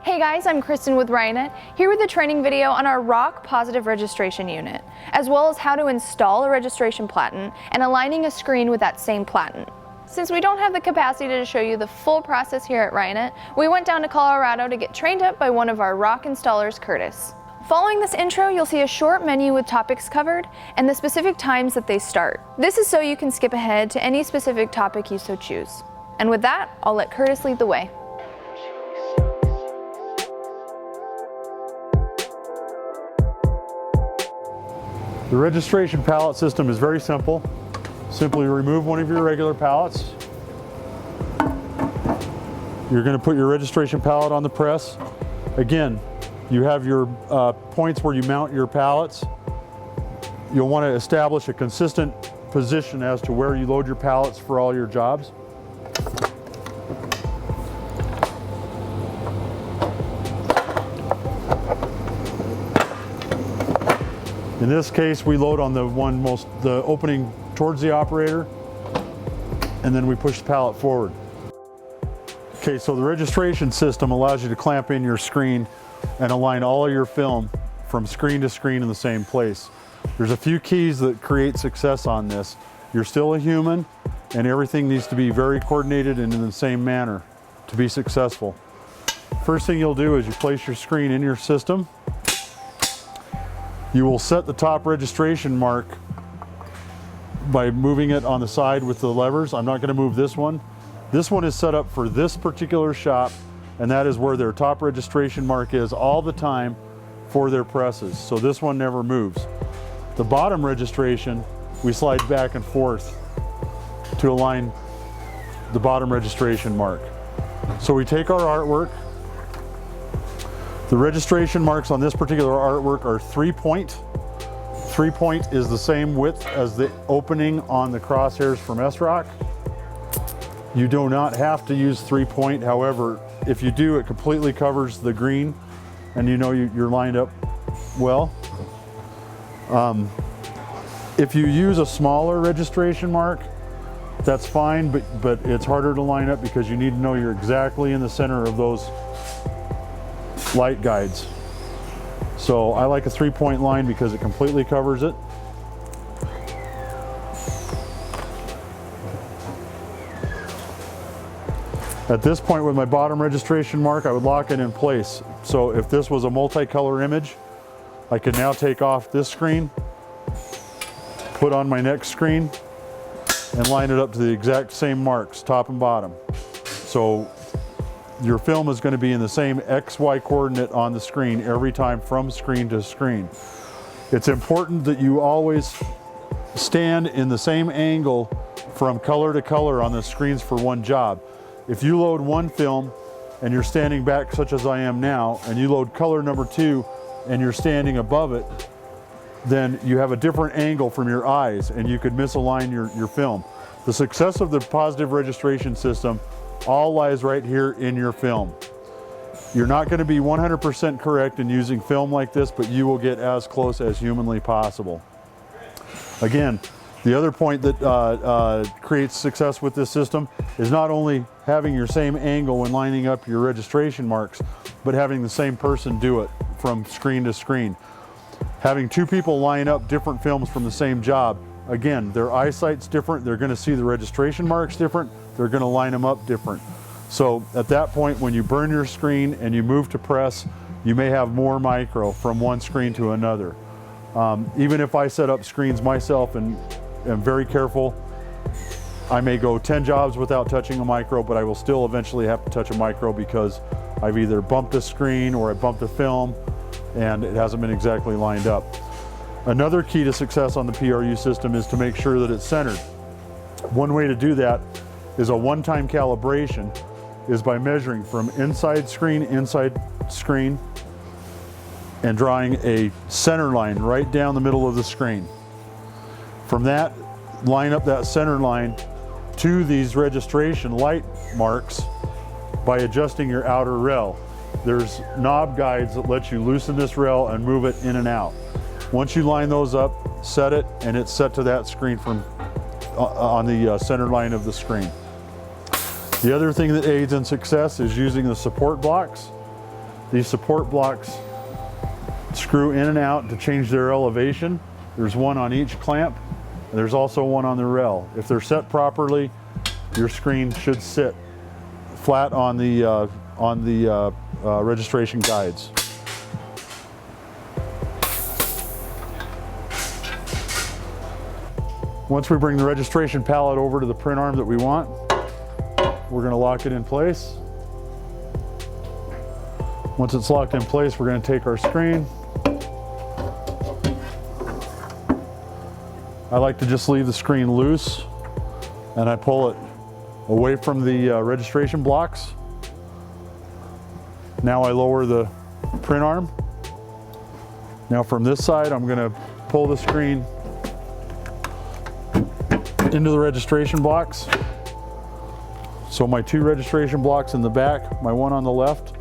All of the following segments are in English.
Hey guys, I'm Kristen with Ryonet, here with a training video on our ROQ positive registration unit, as well as how to install a registration platen and aligning a screen with that same platen. Since we don't have the capacity to show you the full process here at Ryonet, we went down to Colorado to get trained up by one of our ROQ installers, Kurtis. Following this intro, you'll see a short menu with topics covered and the specific times that they start. This is so you can skip ahead to any specific topic you so choose. And with that, I'll let Kurtis lead the way. The registration pallet system is very simple. Simply remove one of your regular pallets. You're going to put your registration pallet on the press. Again, you have your points where you mount your pallets. You'll want to establish a consistent position as to where you load your pallets for all your jobs. In this case, we load on the opening towards the operator, and then we push the pallet forward. Okay, so the registration system allows you to clamp in your screen and align all of your film from screen to screen in the same place. There's a few keys that create success on this. You're still a human, and everything needs to be very coordinated and in the same manner to be successful. First thing you'll do is you place your screen in your system. You will set the top registration mark by moving it on the side with the levers. I'm not going to move this one. This one is set up for this particular shop, and that is where their top registration mark is all the time for their presses. So this one never moves. The bottom registration, we slide back and forth to align the bottom registration mark. So we take our artwork. The registration marks on this particular artwork are 3-point. 3-point is the same width as the opening on the crosshairs from ROQ. You do not have to use 3-point. However, if you do, it completely covers the green and you know you're lined up well. If you use a smaller registration mark, that's fine, but it's harder to line up because you need to know you're exactly in the center of those light guides. So I like a 3-point line because it completely covers it. At this point with my bottom registration mark, I would lock it in place. So if this was a multicolor image, I can now take off this screen, put on my next screen, and line it up to the exact same marks, top and bottom. So your film is going to be in the same XY coordinate on the screen every time from screen to screen. It's important that you always stand in the same angle from color to color on the screens for one job. If you load one film and you're standing back, such as I am now, and you load color number 2 and you're standing above it, then you have a different angle from your eyes and you could misalign your film. The success of the positive registration system all lies right here in your film. You're not going to be 100% correct in using film like this, but you will get as close as humanly possible. Again, the other point that creates success with this system is not only having your same angle when lining up your registration marks, but having the same person do it from screen to screen. Having two people line up different films from the same job, again, their eyesight's different, they're going to see the registration marks different, they're going to line them up different. So at that point, when you burn your screen and you move to press, you may have more micro from one screen to another. Even if I set up screens myself and am very careful, I may go 10 jobs without touching a micro, but I will still eventually have to touch a micro because I've either bumped a screen or I bumped a film and it hasn't been exactly lined up. Another key to success on the PRU system is to make sure that it's centered. One way to do that is a one-time calibration is by measuring from inside screen, and drawing a center line right down the middle of the screen. From that, line up that center line to these registration light marks by adjusting your outer rail. There's knob guides that let you loosen this rail and move it in and out. Once you line those up, set it, and it's set to that screen from on the center line of the screen. The other thing that aids in success is using the support blocks. These support blocks screw in and out to change their elevation. There's one on each clamp. There's also one on the rail. If they're set properly, your screen should sit flat on the registration guides. Once we bring the registration pallet over to the print arm that we want, we're going to lock it in place. Once it's locked in place, we're going to take our screen. I like to just leave the screen loose, and I pull it away from the registration blocks. Now I lower the print arm. Now from this side, I'm going to pull the screen into the registration blocks. So my two registration blocks in the back, my one on the left,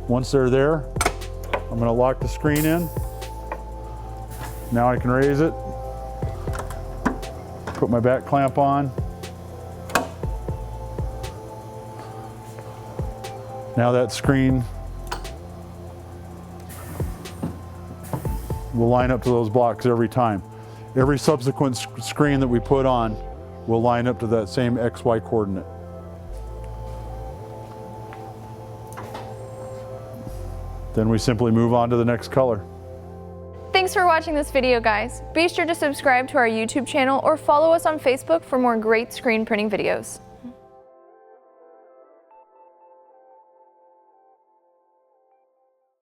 once they're there, I'm going to lock the screen in. Now I can raise it, put my back clamp on. Now that screen will line up to those blocks every time. Every subsequent screen that we put on will line up to that same XY coordinate. Then we simply move on to the next color. Thanks for watching this video, guys. Be sure to subscribe to our YouTube channel or follow us on Facebook for more great screen printing videos.